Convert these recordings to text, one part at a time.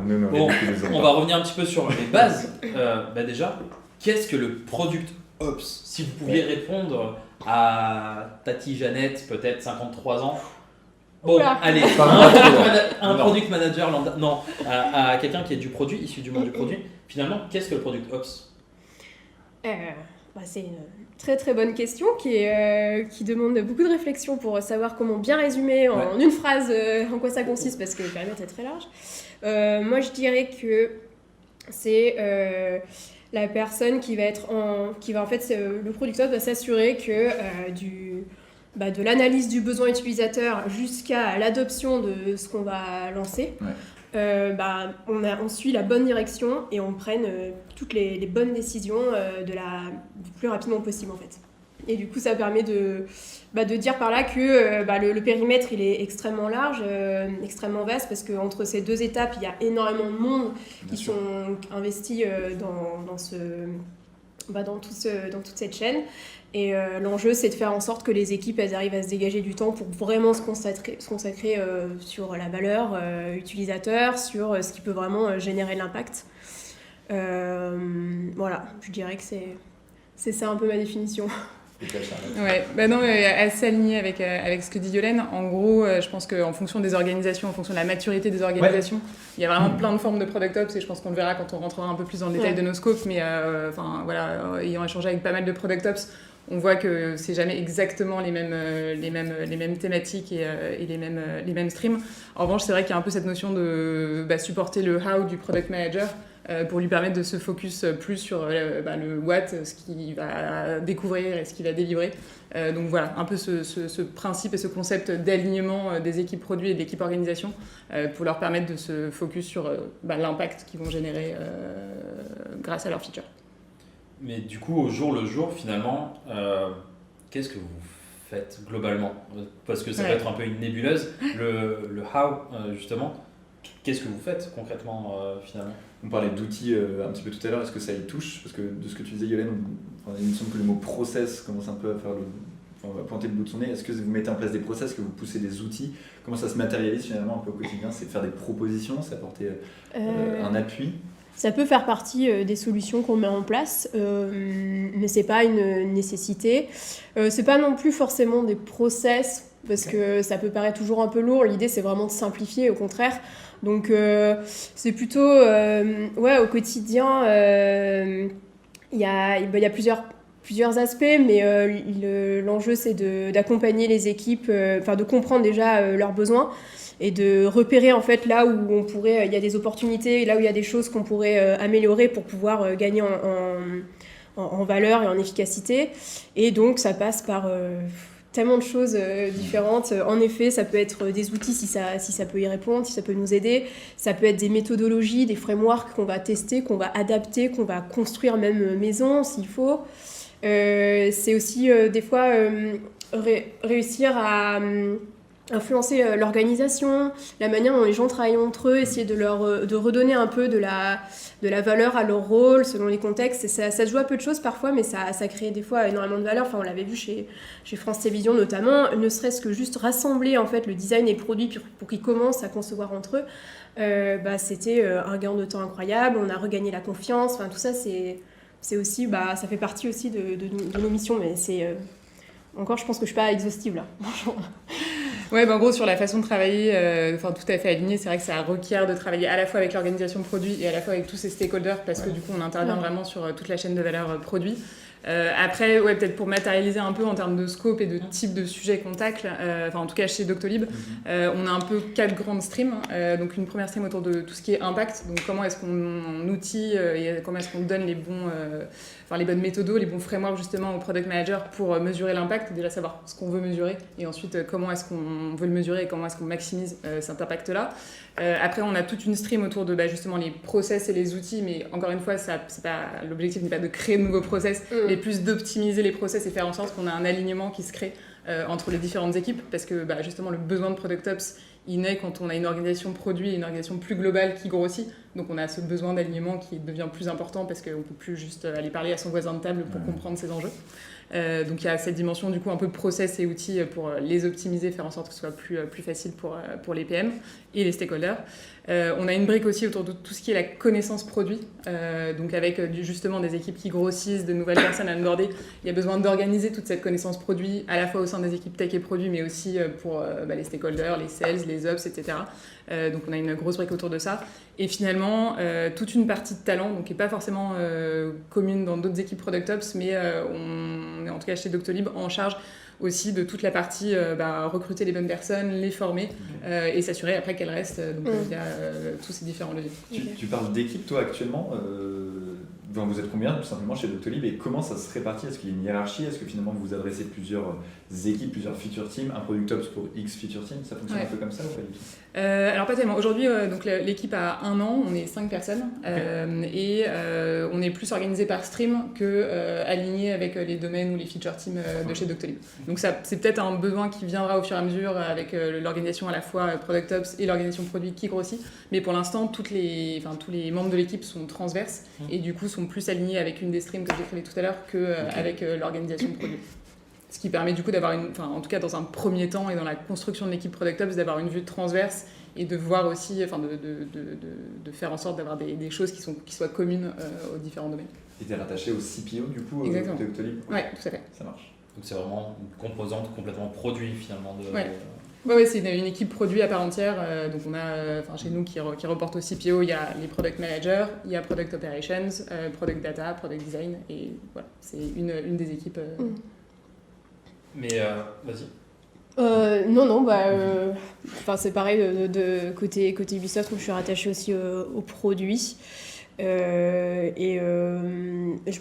même Bon, ridiculisons on pas. va revenir un petit peu sur les bases. Déjà, qu'est-ce que le Product Ops? Si vous pouviez répondre à Tati Jeannette, peut-être 53 ans. Bon, Oula. allez, un Non. product manager lambda. Non, à quelqu'un qui est du produit, issu du monde du produit. Finalement, qu'est-ce que le Product Ops? C'est une très très bonne question qui demande beaucoup de réflexion pour savoir comment bien résumer en une phrase en quoi ça consiste parce que le périmètre est très large. Moi je dirais que c'est la personne qui va le producteur va s'assurer que de l'analyse du besoin utilisateur jusqu'à l'adoption de ce qu'on va lancer. On suit la bonne direction et on prenne toutes les bonnes décisions le plus rapidement possible en fait. Et du coup ça permet de dire par là que le périmètre il est extrêmement large, extrêmement vaste parce qu'entre ces deux étapes il y a énormément de monde qui sont investis dans toute cette chaîne. Et l'enjeu, c'est de faire en sorte que les équipes elles arrivent à se dégager du temps pour vraiment se consacrer sur la valeur utilisateur, sur ce qui peut vraiment générer de l'impact. Voilà, je dirais que c'est ça un peu ma définition. Ouais, non, mais assez aligné avec ce que dit Yolène. En gros, je pense qu'en fonction des organisations, en fonction de la maturité des organisations, il y a vraiment plein de formes de Product Ops et je pense qu'on le verra quand on rentrera un peu plus dans le détail de nos scopes. Mais ayant échangé avec pas mal de Product Ops, on voit que c'est jamais exactement les mêmes thématiques et les mêmes streams. En revanche, c'est vrai qu'il y a un peu cette notion de supporter le how du Product Manager pour lui permettre de se focus plus sur le what, ce qu'il va découvrir et ce qu'il va délivrer. Donc voilà, un peu ce principe et ce concept d'alignement des équipes produits et de l'équipe organisation pour leur permettre de se focus sur l'impact qu'ils vont générer grâce à leurs features. Mais du coup, au jour le jour, finalement, qu'est-ce que vous faites globalement? Parce que ça peut être un peu une nébuleuse. Le how, justement, qu'est-ce que vous faites concrètement, finalement? On parlait d'outils un petit peu tout à l'heure, est-ce que ça y touche? Parce que de ce que tu disais, Yolène, il me semble que le mot process commence un peu à pointer le bout de son nez. Est-ce que vous mettez en place des process, est-ce que vous poussez des outils? Comment ça se matérialise finalement un peu au quotidien? C'est de faire des propositions, c'est apporter un appui? Ça peut faire partie des solutions qu'on met en place, mais c'est pas une nécessité. C'est pas non plus forcément des process, parce que ça peut paraître toujours un peu lourd. L'idée, c'est vraiment de simplifier, au contraire. Donc, c'est plutôt... au quotidien, il y a plusieurs aspects, mais l'enjeu, c'est d'accompagner les équipes, de comprendre déjà leurs besoins, et de repérer en fait là où il y a des opportunités, là où il y a des choses qu'on pourrait améliorer pour pouvoir gagner en valeur et en efficacité. Et donc ça passe par tellement de choses différentes. En effet, ça peut être des outils si ça peut y répondre, si ça peut nous aider. Ça peut être des méthodologies, des frameworks qu'on va tester, qu'on va adapter, qu'on va construire même maison s'il faut. C'est aussi des fois réussir à influencer l'organisation, la manière dont les gens travaillent entre eux, essayer de redonner un peu de la valeur à leur rôle selon les contextes. Et ça se joue à peu de choses parfois, mais ça crée des fois énormément de valeur. Enfin, on l'avait vu chez France Télévisions notamment, ne serait-ce que juste rassembler en fait le design et le produit pour qu'ils commencent à concevoir entre eux. C'était un gain de temps incroyable. On a regagné la confiance. Enfin, tout ça, c'est aussi, ça fait partie aussi de nos missions, mais c'est encore, je pense que je suis pas exhaustive là. Ouais, en gros, sur la façon de travailler, tout à fait aligné, c'est vrai que ça requiert de travailler à la fois avec l'organisation produit et à la fois avec tous ces stakeholders, parce que du coup, on intervient vraiment sur toute la chaîne de valeur produit. Après, peut-être pour matérialiser un peu en termes de scope et de type de sujet qu'on tacle, en tout cas chez Doctolib, on a un peu 4 grandes streams. Donc une première stream autour de tout ce qui est impact, donc comment est-ce qu'on outille et comment est-ce qu'on donne les bonnes méthodos, les bons frameworks justement aux product managers pour mesurer l'impact, déjà savoir ce qu'on veut mesurer et ensuite comment est-ce qu'on veut le mesurer et comment est-ce qu'on maximise cet impact-là. Après, on a toute une stream autour de justement les process et les outils, mais encore une fois, l'objectif n'est pas de créer de nouveaux process, mais plus d'optimiser les process et faire en sorte qu'on a un alignement qui se crée entre les différentes équipes, parce que justement le besoin de Product Ops, il naît quand on a une organisation produit et une organisation plus globale qui grossit. Donc on a ce besoin d'alignement qui devient plus important parce qu'on ne peut plus juste aller parler à son voisin de table pour comprendre ses enjeux. Donc il y a cette dimension du coup un peu process et outils pour les optimiser, faire en sorte que ce soit plus facile pour les PM et les stakeholders. On a une brique aussi autour de tout ce qui est la connaissance produit, donc avec justement des équipes qui grossissent, de nouvelles personnes à onboarder. Il y a besoin d'organiser toute cette connaissance produit à la fois au sein des équipes tech et produits, mais aussi pour les stakeholders, les sales, les ops, etc. Donc on a une grosse brique autour de ça. Et finalement, toute une partie de talent, donc qui n'est pas forcément commune dans d'autres équipes Product Ops, mais on est en tout cas chez Doctolib en charge aussi de toute la partie recruter les bonnes personnes, les former et s'assurer après qu'elles restent via tous ces différents leviers. Tu parles d'équipe toi actuellement, vous êtes combien tout simplement chez Doctolib et comment ça se répartit? Est-ce qu'il y a une hiérarchie? Est-ce que finalement vous adressez plusieurs équipes, plusieurs feature teams, un Product Ops pour X feature team? Ça fonctionne un peu comme ça ou pas du tout? Alors pas tellement. Aujourd'hui, donc l'équipe a 1 an, on est 5 personnes et on est plus organisé par stream que aligné avec les domaines ou les feature teams de chez Doctolib. Donc ça, c'est peut-être un besoin qui viendra au fur et à mesure avec l'organisation à la fois Product Ops et l'organisation produit qui grossit. Mais pour l'instant, tous les membres de l'équipe sont transverses et du coup sont plus alignés avec une des streams que j'écrivais tout à l'heure qu'avec l'organisation produit. Ce qui permet du coup d'avoir en tout cas dans un premier temps et dans la construction de l'équipe Product Ops, d'avoir une vue transverse et de voir aussi, de faire en sorte d'avoir des choses qui soient communes aux différents domaines. Et tu es rattaché au CPO du coup de Doctolib? Oui, tout à fait. Ça marche. Donc c'est vraiment une composante complètement produit finalement de... Oui, c'est une équipe produit à part entière. Donc on a, chez nous, qui reporte au CPO, il y a les Product Managers, il y a Product Operations, Product Data, Product Design, et voilà, c'est une des équipes. Mais vas-y. C'est pareil de côté Ubisoft, où je suis rattachée aussi aux produits. Je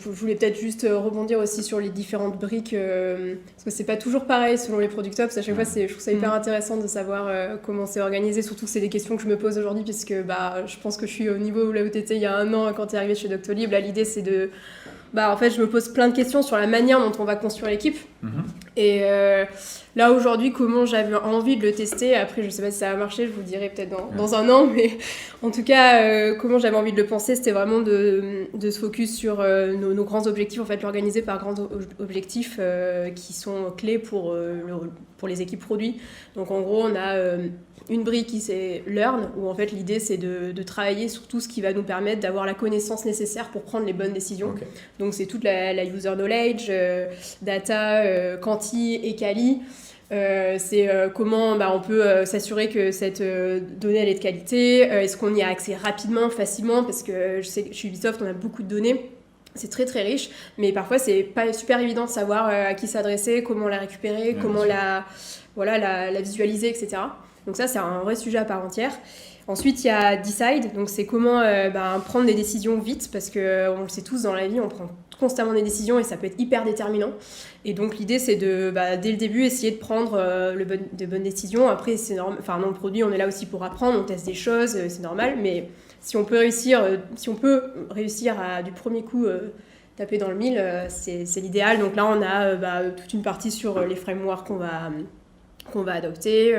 voulais peut-être juste rebondir aussi sur les différentes briques, parce que c'est pas toujours pareil selon les Product Ops. À chaque fois, je trouve ça hyper intéressant de savoir comment c'est organisé, surtout que c'est des questions que je me pose aujourd'hui, puisque je pense que je suis au niveau là où tu étais il y a 1 an quand tu es arrivé chez Doctolib. Là, l'idée, c'est de... en fait, je me pose plein de questions sur la manière dont on va construire l'équipe. Et là, aujourd'hui, comment j'avais envie de le tester. Après, je sais pas si ça va marcher, je vous le dirai peut-être dans 1 an. Mais en tout cas, comment j'avais envie de le penser, c'était vraiment de se focus sur nos grands objectifs, en fait, l'organiser par grands objectifs qui sont clés pour les équipes produits. Donc, en gros, on a... une brique qui c'est Learn, où en fait l'idée c'est de travailler sur tout ce qui va nous permettre d'avoir la connaissance nécessaire pour prendre les bonnes décisions. Donc c'est toute la user knowledge, data, quanti et quali. C'est comment on peut s'assurer que cette donnée elle est de qualité, est-ce qu'on y a accès rapidement, facilement, parce que je sais que chez Ubisoft on a beaucoup de données. C'est très très riche, mais parfois c'est pas super évident de savoir à qui s'adresser, comment la récupérer, comment la visualiser, etc. Donc ça, c'est un vrai sujet à part entière. Ensuite, il y a Decide, donc c'est comment prendre des décisions vite, parce qu'on le sait tous dans la vie, on prend constamment des décisions et ça peut être hyper déterminant. Et donc l'idée, c'est de, dès le début, essayer de prendre de bonnes décisions. Après, c'est normal, dans le produit, on est là aussi pour apprendre, on teste des choses, c'est normal, mais si on peut réussir à du premier coup taper dans le mille, c'est l'idéal. Donc là, on a toute une partie sur les frameworks qu'on va adopter.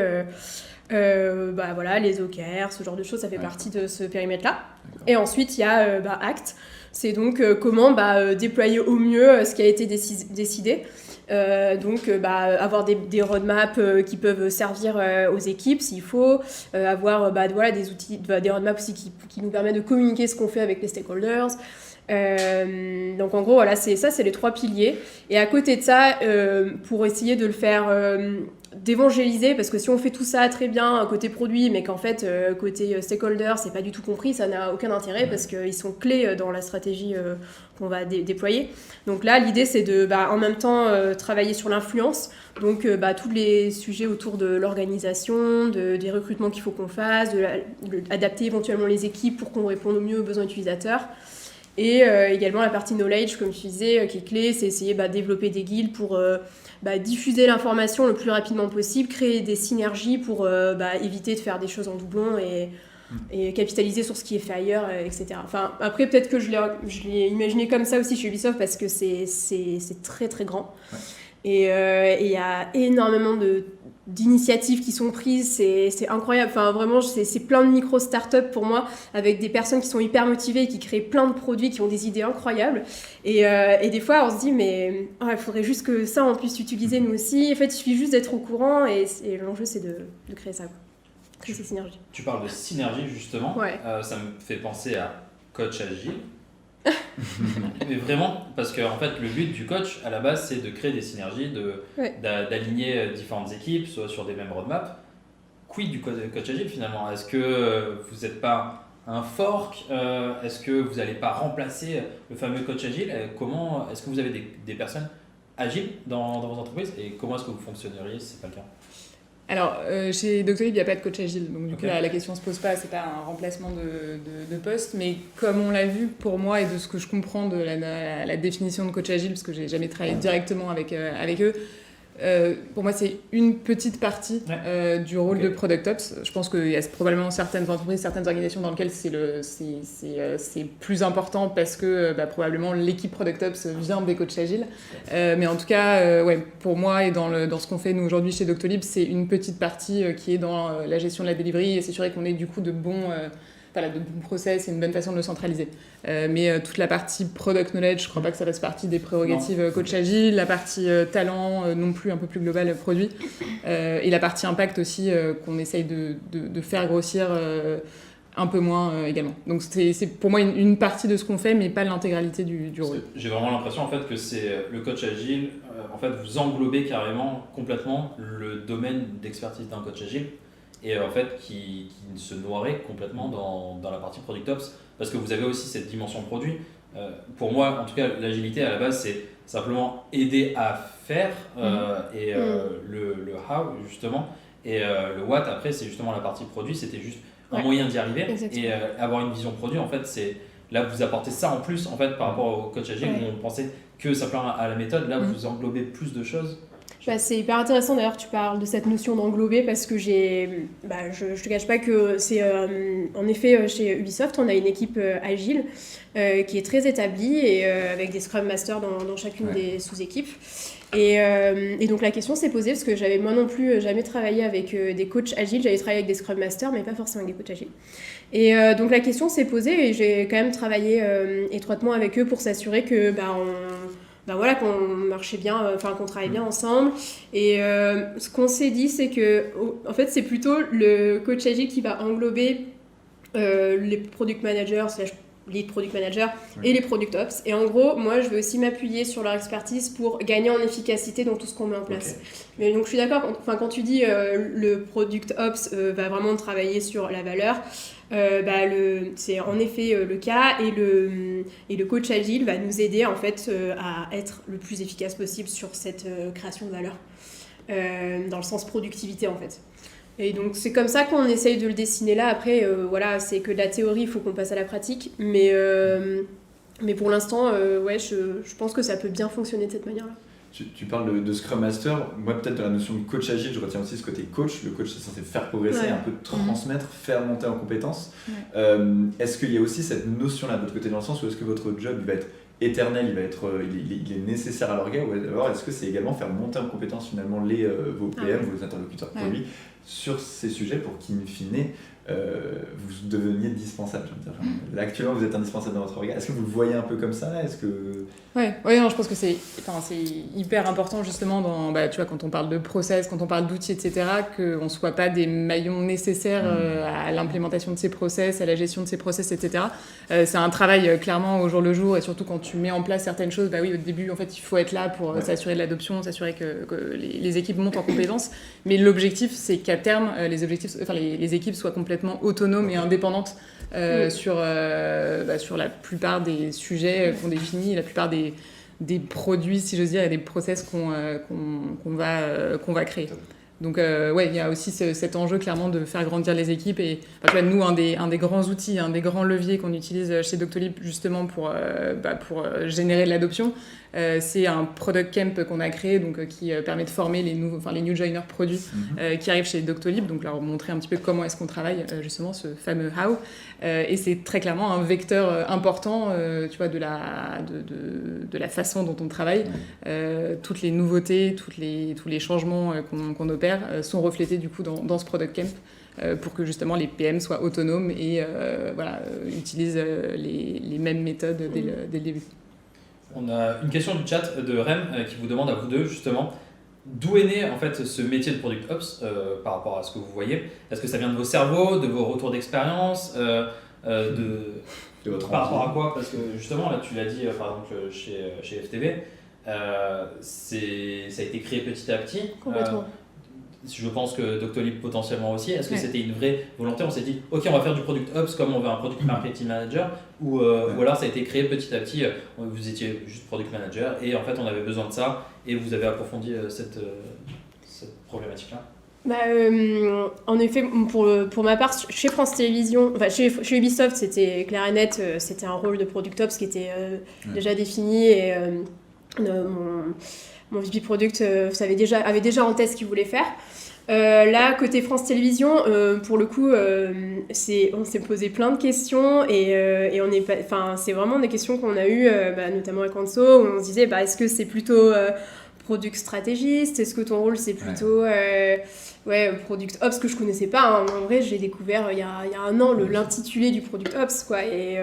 Les OKR, ce genre de choses, ça fait partie de ce périmètre-là. Et ensuite, il y a Act. C'est donc comment déployer au mieux ce qui a été décidé. Avoir des roadmaps qui peuvent servir aux équipes s'il faut, avoir des outils, des roadmaps aussi qui nous permettent de communiquer ce qu'on fait avec les stakeholders. Donc en gros, voilà, c'est les 3 piliers. Et à côté de ça, pour essayer de le faire... d'évangéliser, parce que si on fait tout ça très bien côté produit, mais qu'en fait côté stakeholder c'est pas du tout compris, ça n'a aucun intérêt parce qu'ils sont clés dans la stratégie qu'on va déployer. Donc là l'idée c'est de en même temps travailler sur l'influence, donc tous les sujets autour de l'organisation, des recrutements qu'il faut qu'on fasse, adapter éventuellement les équipes pour qu'on réponde au mieux aux besoins utilisateurs. Et également la partie knowledge, comme je disais, qui est clé, c'est essayer de développer des guildes pour diffuser l'information le plus rapidement possible, créer des synergies pour éviter de faire des choses en doublon et capitaliser sur ce qui est fait ailleurs, etc. Enfin, après, peut-être que je l'ai imaginé comme ça aussi chez Ubisoft parce que c'est très très grand. Et il y a énormément d'initiatives qui sont prises, c'est incroyable. Enfin, vraiment, c'est plein de micro-startups pour moi, avec des personnes qui sont hyper motivées et qui créent plein de produits, qui ont des idées incroyables. Et des fois, on se dit, mais il faudrait juste que ça, on puisse l'utiliser nous aussi. En fait, il suffit juste d'être au courant et l'enjeu, c'est de créer ça, quoi. Créer ces synergies. Tu parles de synergie, justement. Ouais. Ça me fait penser à coach agile. Mais vraiment, parce que en fait, le but du coach à la base, c'est de créer des synergies, d'aligner différentes équipes sur des mêmes roadmaps. Quid du coach agile finalement? Est-ce que vous n'êtes pas un fork? Est-ce que vous n'allez pas remplacer le fameux coach agile? Est-ce que vous avez des personnes agiles dans vos entreprises et comment est-ce que vous fonctionneriez si ce n'est pas le cas? Alors, chez Doctolib, il n'y a pas de coach agile, donc du coup, la question ne se pose pas, c'est pas un remplacement de poste, mais comme on l'a vu pour moi et de ce que je comprends de la définition de coach agile, parce que j'ai jamais travaillé directement avec eux, pour moi, c'est une petite partie du rôle de Product Ops. Je pense qu'il y a probablement certaines entreprises, certaines organisations dans lesquelles c'est plus important parce que probablement l'équipe Product Ops vient des coachs agiles. Mais en tout cas, pour moi et dans ce qu'on fait nous aujourd'hui chez Doctolib, c'est une petite partie qui est dans la gestion de la delivery et s'assurer qu'on ait du coup de bons process et une bonne façon de le centraliser. Mais toute la partie product knowledge, je crois pas que ça fasse partie des prérogatives coach agile, la partie talent non plus, un peu plus globale produit, et la partie impact aussi qu'on essaye de faire grossir un peu moins également. Donc c'est pour moi une partie de ce qu'on fait, mais pas l'intégralité du rôle. J'ai vraiment l'impression en fait que c'est le coach agile, en fait vous englobez carrément complètement le domaine d'expertise d'un coach agile. Et en fait qui se noierait complètement dans la partie Product Ops, parce que vous avez aussi cette dimension produit. Pour moi, en tout cas, l'agilité à la base, c'est simplement aider à faire le how, justement, et le what, après, c'est justement la partie produit, c'était juste un moyen d'y arriver. Exactement. Et avoir une vision produit, en fait, c'est là vous apportez ça en plus, en fait, par rapport au coach agile, où on pensait que simplement à la méthode, là vous englobez plus de choses. C'est hyper intéressant d'ailleurs que tu parles de cette notion d'englober parce que je te cache pas que c'est en effet chez Ubisoft on a une équipe agile qui est très établie et avec des Scrum Masters dans chacune des sous-équipes et donc la question s'est posée parce que j'avais moi non plus jamais travaillé avec des coachs agiles, j'avais travaillé avec des Scrum Masters mais pas forcément avec des coachs agiles et donc la question s'est posée et j'ai quand même travaillé étroitement avec eux pour s'assurer que qu'on marchait bien, qu'on travaillait bien ensemble. Et ce qu'on s'est dit, c'est que, en fait, c'est plutôt le coach agile qui va englober les product managers, lead product managers et les product ops. Et en gros, moi, je vais aussi m'appuyer sur leur expertise pour gagner en efficacité dans tout ce qu'on met en place. Mais donc, je suis d'accord, quand tu dis le product ops va vraiment travailler sur la valeur, c'est en effet le cas et le coach agile va nous aider en fait à être le plus efficace possible sur cette création de valeur dans le sens productivité en fait. Et donc c'est comme ça qu'on essaye de le dessiner là. Après c'est que de la théorie, il faut qu'on passe à la pratique, mais pour l'instant je pense que ça peut bien fonctionner de cette manière là. Tu parles de Scrum Master, moi peut-être de la notion de coach agile, je retiens aussi ce côté coach. Le coach c'est censé faire progresser, un peu transmettre, faire monter en compétences. Est-ce qu'il y a aussi cette notion-là de votre côté dans le sens où est-ce que votre job il va être éternel, il est nécessaire à l'orga, ou alors est-ce que c'est également faire monter en compétence finalement vos PM, vos interlocuteurs produits sur ces sujets pour qu'in fine vous deveniez dispensable. Là, actuellement, vous êtes indispensable dans votre orga. Est-ce que vous le voyez un peu comme ça? Est-ce que... non, je pense que c'est hyper important justement quand on parle de process, quand on parle d'outils, etc., qu'on ne soit pas des maillons nécessaires à l'implémentation de ces process, à la gestion de ces process, etc. C'est un travail clairement au jour le jour et surtout quand tu mets en place certaines choses, au début, en fait, il faut être là pour s'assurer de l'adoption, s'assurer que les équipes montent en compétences. Mais l'objectif, c'est qu'à terme, les équipes soient complètement autonomes et indépendantes sur la plupart des sujets qu'on définit, la plupart des produits, si j'ose dire, et des process qu'on va créer. Donc il y a aussi cet enjeu clairement de faire grandir les équipes. Et tu vois, nous, un des grands outils, un des grands leviers qu'on utilise chez Doctolib justement pour générer de l'adoption, c'est un product camp qu'on a créé, donc qui permet de former les new joiners produits qui arrivent chez Doctolib, donc leur montrer un petit peu comment est-ce qu'on travaille, justement ce fameux how. Et c'est très clairement un vecteur important, tu vois, de la façon dont on travaille. Toutes les nouveautés, tous les changements qu'on opère sont reflétés du coup dans ce product camp. Pour que justement les PM soient autonomes et utilisent les mêmes méthodes dès le début. On a une question du chat de Rem qui vous demande à vous deux justement d'où est né en fait ce métier de Product Ops par rapport à ce que vous voyez. Est-ce que ça vient de vos cerveaux, de vos retours d'expérience, de votre par rapport à quoi? Parce que justement là tu l'as dit par exemple chez FTV, ça a été créé petit à petit. Complètement. Je pense que Doctolib potentiellement aussi. Est-ce que c'était une vraie volonté? On s'est dit, ok, on va faire du Product Ops comme on veut un Product Marketing Manager, ou alors ça a été créé petit à petit, vous étiez juste Product Manager, et en fait on avait besoin de ça, et vous avez approfondi cette problématique-là? En effet, pour ma part, chez France Télévisions, chez Ubisoft, c'était clair et net, c'était un rôle de Product Ops qui était déjà défini, et mon VP Product avait déjà en tête ce qu'il voulait faire. Là, côté France Télévisions, pour le coup, on s'est posé plein de questions et c'est vraiment des questions qu'on a eues, notamment avec Anso, où on se disait est-ce que c'est plutôt product stratégiste, est-ce que ton rôle c'est plutôt Product Ops, que je connaissais pas, hein. En vrai, j'ai découvert il y a un an l'intitulé du Product Ops, quoi, et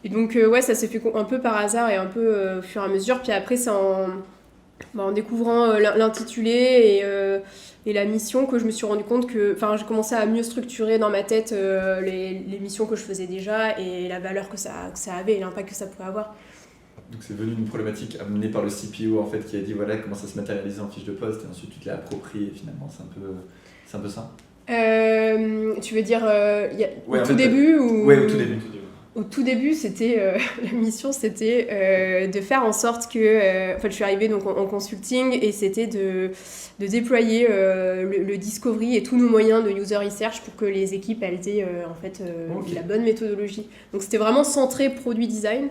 donc ça s'est fait un peu par hasard et un peu au fur et à mesure, puis après c'est en découvrant l'intitulé et la mission que je me suis rendu compte que j'ai commencé à mieux structurer dans ma tête les missions que je faisais déjà et la valeur que ça avait et l'impact que ça pouvait avoir. Donc c'est venu d'une problématique amenée par le CPO en fait, qui a dit voilà comment ça se matérialisait en fiche de poste, et ensuite tu te l'as approprié, et finalement c'est un peu ça. Tu veux dire au tout début ou... Ouais, au tout début. Au tout début, la mission, c'était de faire en sorte que... je suis arrivée donc, en consulting, et c'était de déployer le discovery et tous nos moyens de user research pour que les équipes elles aient la bonne méthodologie. Donc c'était vraiment centré produit design.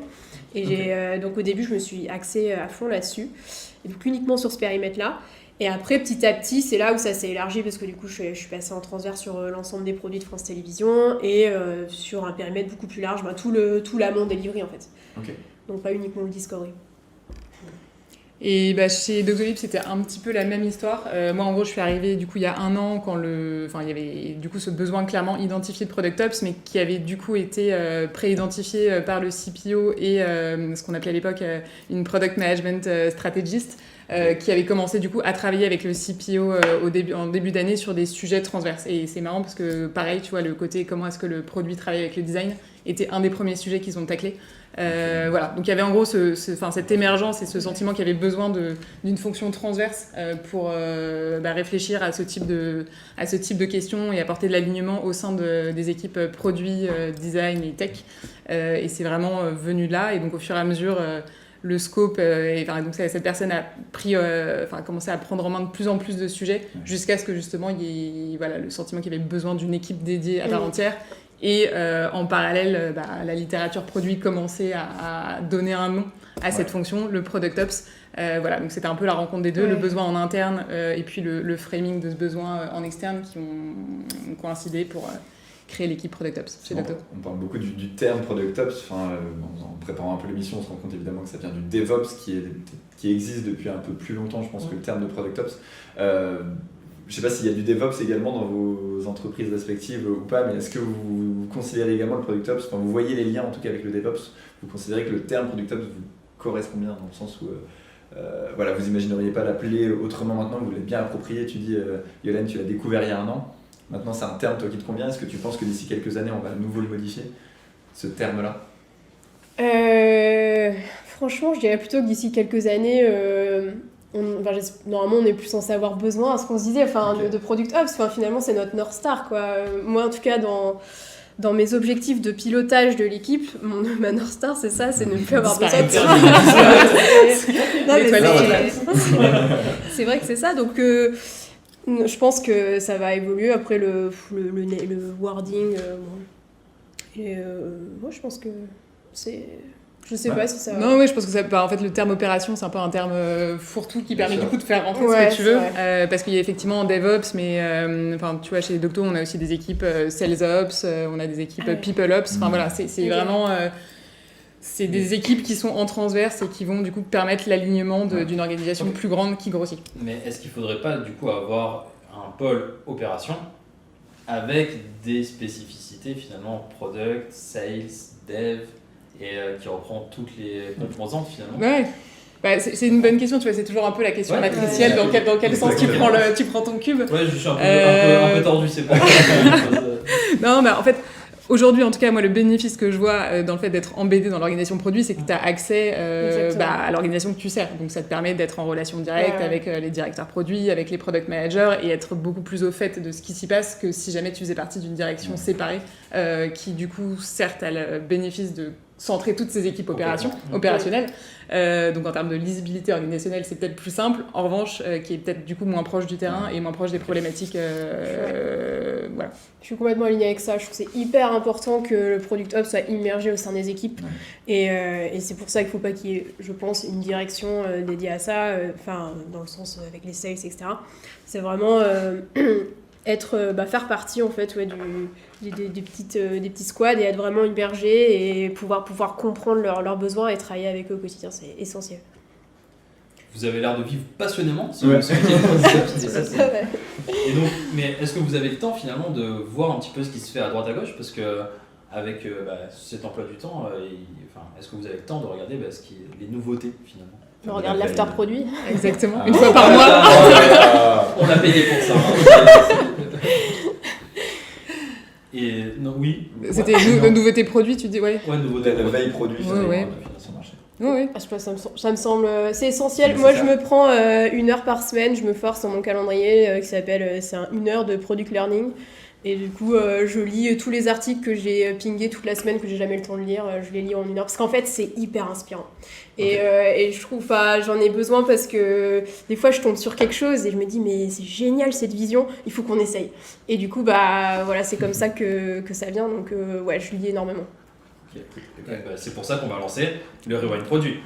Et donc au début, je me suis axée à fond là-dessus, et donc uniquement sur ce périmètre-là. Et après, petit à petit, c'est là où ça s'est élargi, parce que du coup, je suis passée en transverse sur l'ensemble des produits de France Télévisions et sur un périmètre beaucoup plus large, tout l'amont delivery en fait. Okay. Donc pas uniquement le discovery. Et chez Doctolib, c'était un petit peu la même histoire. Moi, en gros, je suis arrivée du coup il y a un an quand il y avait du coup ce besoin clairement identifié de Product Ops, mais qui avait du coup été pré-identifié par le CPO et ce qu'on appelait à l'époque une Product Management Strategist. Qui avait commencé du coup à travailler avec le CPO en début d'année sur des sujets transverses. Et c'est marrant parce que pareil, tu vois, le côté comment est-ce que le produit travaille avec le design était un des premiers sujets qu'ils ont taclé. Voilà, donc il y avait en gros cette émergence et ce sentiment qu'il y avait besoin d'une fonction transverse pour réfléchir à ce type de questions et apporter de l'alignement au sein des équipes produits, design et tech. Et c'est vraiment venu là, et donc au fur et à mesure... le scope, donc cette personne a commencé à prendre en main de plus en plus de sujets jusqu'à ce que justement il y ait le sentiment qu'il y avait besoin d'une équipe dédiée à part entière. Et en parallèle, la littérature produit commençait à donner un nom à cette fonction, le Product Ops. Donc c'était un peu la rencontre des deux, le besoin en interne et puis le framing de ce besoin en externe qui ont coïncidé pour... créer l'équipe Product Ops chez Docto. On parle beaucoup du terme Product Ops. En préparant un peu l'émission, on se rend compte évidemment que ça vient du DevOps qui existe depuis un peu plus longtemps, je pense, que le terme de Product Ops. Je ne sais pas s'il y a du DevOps également dans vos entreprises respectives ou pas, mais est-ce que vous considérez également le Product Ops, vous voyez les liens en tout cas avec le DevOps, vous considérez que le terme Product Ops vous correspond bien dans le sens où vous imagineriez pas l'appeler autrement maintenant, vous l'avez bien approprié, tu dis Yolène, tu l'as découvert il y a un an. Maintenant, c'est un terme toi qui te convient. Est-ce que tu penses que d'ici quelques années, on va à nouveau le modifier, ce terme-là ? Franchement, je dirais plutôt que d'ici quelques années, normalement, on n'est plus censé avoir besoin à ce qu'on se disait, de Product Ops. Finalement, c'est notre North Star, quoi. Moi, en tout cas, dans mes objectifs de pilotage de l'équipe, ma North Star, c'est ça, c'est ne plus avoir besoin de ça. C'est vrai que c'est ça. Donc, Je pense que ça va évoluer. Après, le wording, bon. Et moi, je pense que c'est... Je sais pas si ça... Non, oui, je pense que ça, en fait, le terme opération, c'est un peu un terme fourre-tout qui permet du coup de faire rentrer Ouais, ce que tu veux. c'est Parce qu'il y a effectivement DevOps, mais enfin, tu vois, chez Docto, on a aussi des équipes SalesOps, on a des équipes PeopleOps. Enfin voilà, c'est vraiment... c'est des équipes qui sont en transverse et qui vont du coup permettre l'alignement d'une organisation plus grande qui grossit. Mais est-ce qu'il faudrait pas du coup avoir un pôle opération avec des spécificités finalement product, sales, dev et qui reprend toutes les composantes finalement? Ouais. Bah, c'est une bonne question, tu vois, c'est toujours un peu la question matricielle, dans quel sens tu prends ton cube. Ouais, je suis un peu tordu, c'est pas Non, mais en fait, aujourd'hui, en tout cas, moi, le bénéfice que je vois dans le fait d'être embeddé dans l'organisation produit, c'est que tu as accès à l'organisation que tu sers. Donc, ça te permet d'être en relation directe avec les directeurs produits, avec les product managers et être beaucoup plus au fait de ce qui s'y passe que si jamais tu faisais partie d'une direction séparée qui, du coup, certes, a le bénéfice de centrer toutes ces équipes opérationnelles. Donc en termes de lisibilité organisationnelle, c'est peut-être plus simple. En revanche, qui est peut-être du coup moins proche du terrain et moins proche des problématiques. Voilà. Je suis complètement alignée avec ça. Je trouve que c'est hyper important que le Product Hub soit immergé au sein des équipes. Et c'est pour ça qu'il ne faut pas qu'il y ait, je pense, une direction dédiée à ça, dans le sens avec les sales, etc. C'est vraiment faire partie en fait des petits squads et être vraiment immergé et pouvoir comprendre leurs besoins et travailler avec eux au quotidien, c'est essentiel. Vous avez l'air de vivre passionnément ce Ouais. week-end. Et donc, mais est-ce que vous avez le temps finalement de voir un petit peu ce qui se fait à droite à gauche, parce que avec cet emploi du temps, est-ce que vous avez le temps de regarder les nouveautés finalement? On regarde l'after produit. Exactement, une fois par mois. On a payé pour ça. Hein. Et non, oui. C'était nos nouveautés produits, tu dis, ouais. Ouais, nouveauté. La veille produit, ça Ouais. sur le marché. Oui. Je sais pas, ça me semble... C'est essentiel. Mais Moi, c'est je ça. me prends 1 heure par semaine. Je me force dans mon calendrier qui s'appelle... c'est 1 heure de product learning. Et du coup, je lis tous les articles que j'ai pingés toute la semaine, que j'ai jamais le temps de lire. Je les lis en 1 heure. Parce qu'en fait, c'est hyper inspirant. Et je trouve... j'en ai besoin parce que des fois, je tombe sur quelque chose et je me dis, mais c'est génial cette vision. Il faut qu'on essaye. Et du coup, voilà, c'est comme ça que ça vient. Donc, je lis énormément. Ok. C'est pour ça qu'on va lancer le Rewind Produit.